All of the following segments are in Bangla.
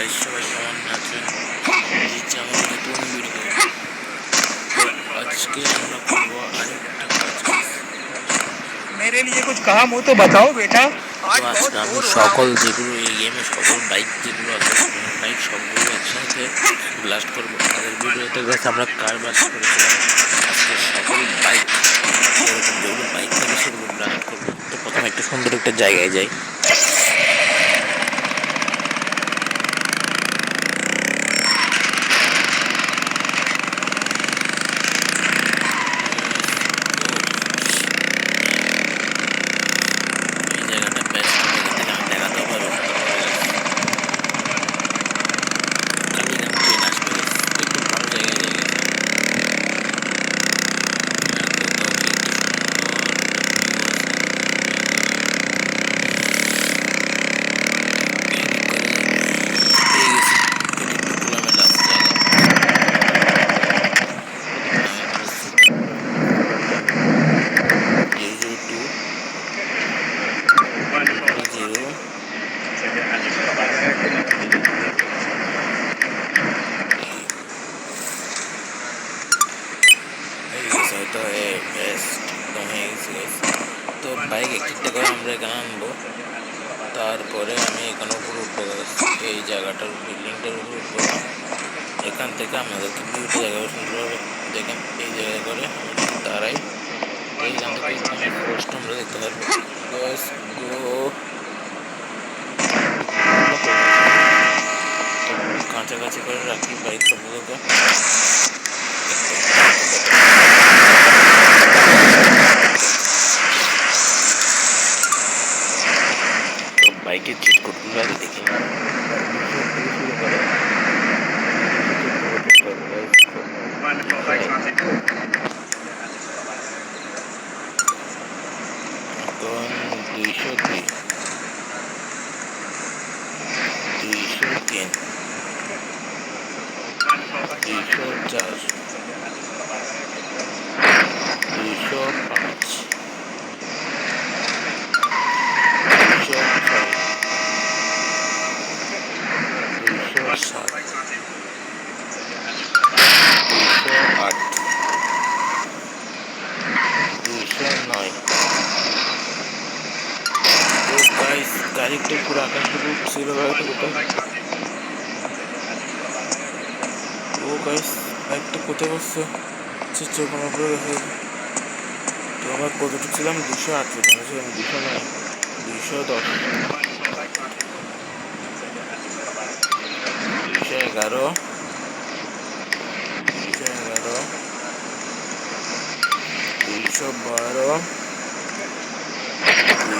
গাইস, সবাই কেমন আছেন? দিচ্ছি আমার নতুন ভিডিও। তো আজকে আমরা করবো আরেকটা কাজ। मेरे लिए कुछ काम हो तो बताओ बेटा। তো আজকে আমি সকল যেগুলো এই গেমে সকল বাইক যেগুলো আছে বাইক সবগুলো একসাথে ব্লাস্ট করবো। আগের ভিডিওতে গাইস আমরা কার ব্লাস্ট করেছিলাম, আজকে সকল বাইক এরকম যেগুলো বাইক থাকে সেগুলো ব্লাস্ট করবো। তো প্রথমে একটা সুন্দর একটা জায়গায় যাই। তো বাইক একটা করে আমরা এখানে আনবো, তারপরে আমি এখানে উপরে উঠবো। এই জায়গাটার বিল্ডিংটার উপরে উঠবো, এখান থেকে আমাদেরকে দুটো জায়গায় সুন্দরভাবে দেখেন। এই জায়গায় করে আমি দাঁড়াই, এইখান থেকে পোস্ট আমরা দেখতে পারবো। কাছাকাছি করে রাখি বাইক সবগুলোকে। তো বাইকের চিট কোডগুলো আগে দেখি। এখন 202, 203, 204, 205, 206, 207, 208, 209। তো গাইস, গাড়িটা পুরো আকাশে উঠছিল। ও গাইস, বাইকটা কোথায় বসছে? চোখের উপরে গেছে। তো আমরা কতটুকু ছিলাম? 208, 209, 210, 211, 212,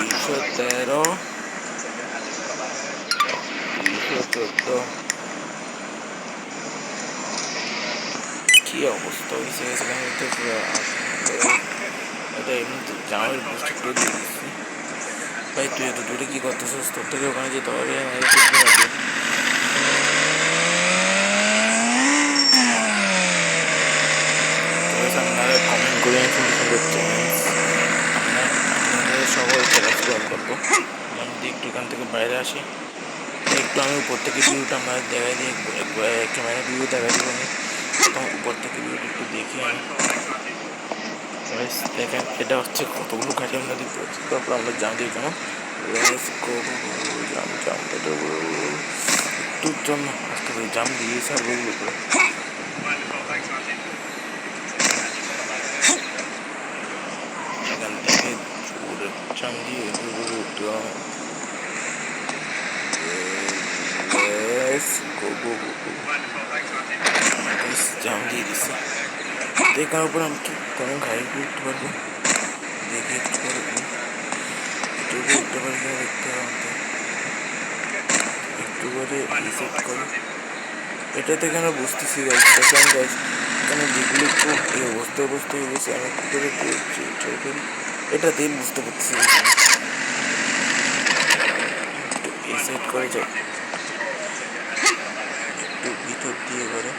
213, 214। কি অবস্থা হয়েছে এটা এমনিতে জামাইয়ের বুঝতে করে দিয়ে দিচ্ছি। ভাই তুই এত দূরে কি করতেছিস? তোর থেকে ওখানে যেতে হবে। আপনারা কমেন্ট করে সুন্দর সুন্দর চ্যালেঞ্জ আপনাদের সকল চ্যালেঞ্জ পূরণ করবো। আমি যদি একটু এখান থেকে বাইরে আসি, একটু আমি উপর থেকে ভিউটা আপনাদের দেখাই দিই। ক্যামেরা ভিউ দেখাই দিব। আমি প্রথম উপর থেকে ভিউটা একটু দেখি। আমি দেখেন এটা হচ্ছে কতগুলো গাড়ি আমরা দেখতে পাচ্ছি। তারপর আমরা জাম দিই কেন জাম একটুর জন্য আজকে জাম দিয়েছে আর বলবো করে এখান থেকে জাম দিয়ে উঠতে হবে। জাম দিয়ে দিচ্ছে, দেখার উপর আমি কি কোনো গাড়ি উঠতে পারবো? দেখি একটু করে উঠতে পারি কিনা দেখতে হবে। একটু করে রিসেট করে এটা থেকে আমরা বুঝতেছি গাইজ এখানে যেগুলো একটু এই অবস্থায় গেছে আমি একটু করে ট্রাই করি, এটাতেই বুঝতে পারতেছি। একটু রিসেট করে যাই, একটু ভিতর দিয়ে করে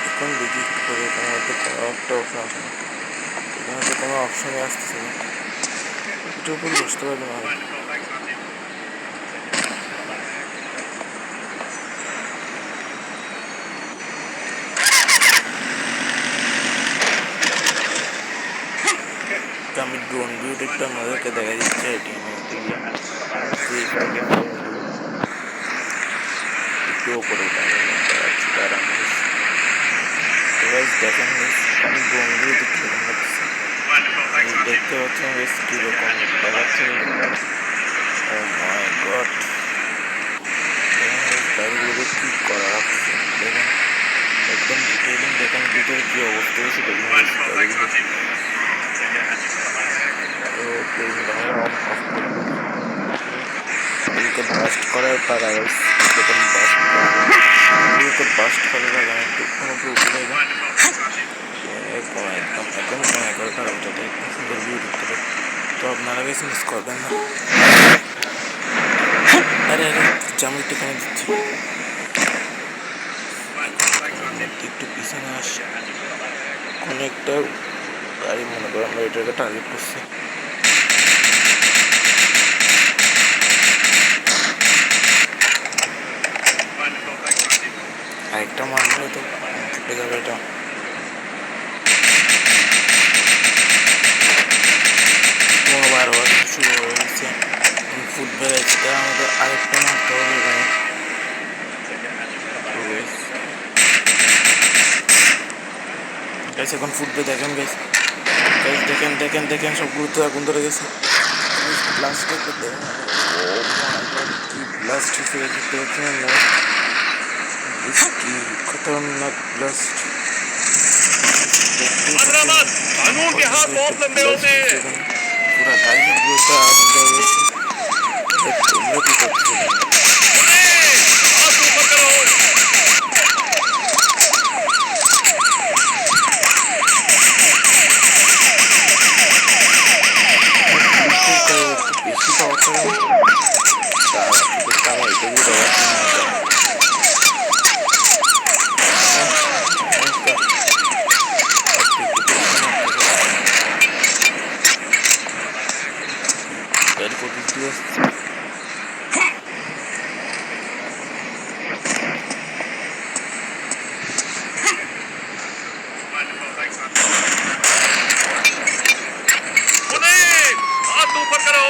এখন দেখি একটু করে। এখানে হয়তো কোনো একটা অপশন আছে না, এখানে হয়তো কোনো অপশনে আসতেছে না। এটার উপর বুঝতে পারবে না। ভিডিওটা আমাদেরকে দেখা দিচ্ছে এটি একটু ওপরে উঠানো দেখাচ্ছি তারা দেখেন আমি বন্ধু কীরকম লাগছে দেখতে পাচ্ছেন বেশ কীরকম দেখাচ্ছে ও মাই গড গাড়িগুলো কী করা রাখছে দেখেন একদম ডিটেইলিং দেখেন ভিতরে কী অবস্থা হয়েছে দেখুন গাড়িগুলো তো এদিকে বাস্ট করার পারা দেখুন বাস্ট করার আগে আমি একটু উপরে একদম একদম একদম করে ওটাতে একদম সুন্দর ভিউ দেখতে পাই তো আপনারা বেশি মিস করবেন না আরে আরে জামা একটু কেন দিচ্ছি একটু পিছনে আসে কোনো একটা গাড়ি মনে করো আমরা এটাকে টার্গেট করছি আরেকটা মারলে তো ফুটে যাবে এটা বারবার শুরু হয়ে গেছে ফুটবল আছে আমাদের আরেকটা মারতে হবে এখানে গাইস এখন ফুটবে দেখেন গাইস গাইস দেখেন দেখেন দেখেন সবগুলো তো আগুন ধরে গেছে ব্লাস্ট করতে কি ব্লাস্ট হয়েছে দেখতে পাচ্ছেন না কি खतरनाक ब्लास्ट कानून के हाथ बहुत लंबे होते हैं पूरा गाड़ी ब्लोता आগুন ধরে গেছে তোমরা কি করছো বেশি পাওয়া যায় তার এটা দিয়ে দেওয়া हाथ ऊपर करो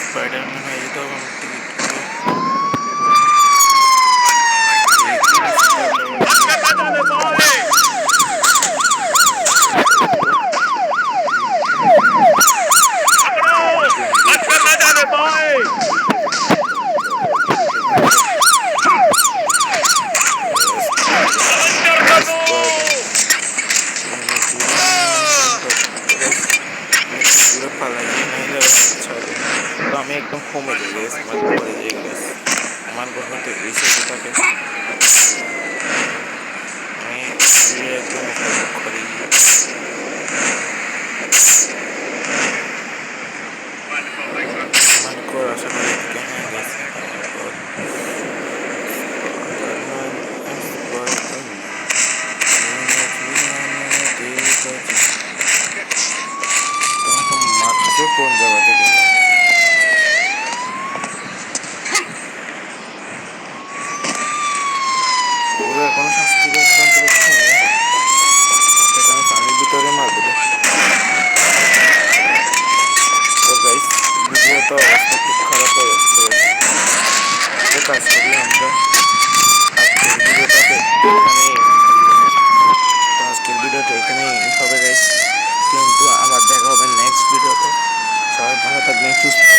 स्पाइडरमैन है ये तो हम আমি একদম কমে দিয়ে গেছি আমার পরে দিয়ে গেছি আমার গ্রহতে এই সেটাকে আমি একদম করি আমার ঘর আশা করি হ্যাঁ গেছে মারছে কোন জায়গা থেকে কোনো শাস্তি আক্রান্ত করতে হবে সেখানে পানির ভিতরে মারবে তো গাইস ভিডিওটা অবস্থা খুব খারাপ হয়ে যাচ্ছে কাজ করি আমরা আজকের ভিডিওটা এখানেই হবে গাইস কিন্তু আবার দেখা হবে নেক্সট ভিডিওতে সবাই ভালো থাকবেন সুস্থ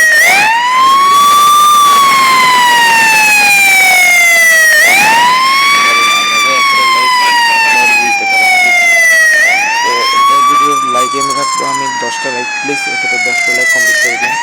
লাইক আমি রাখবো আমি 10টা লাইক প্লিজ এটাতে 10টা লাইক কমপ্লিট করে দিন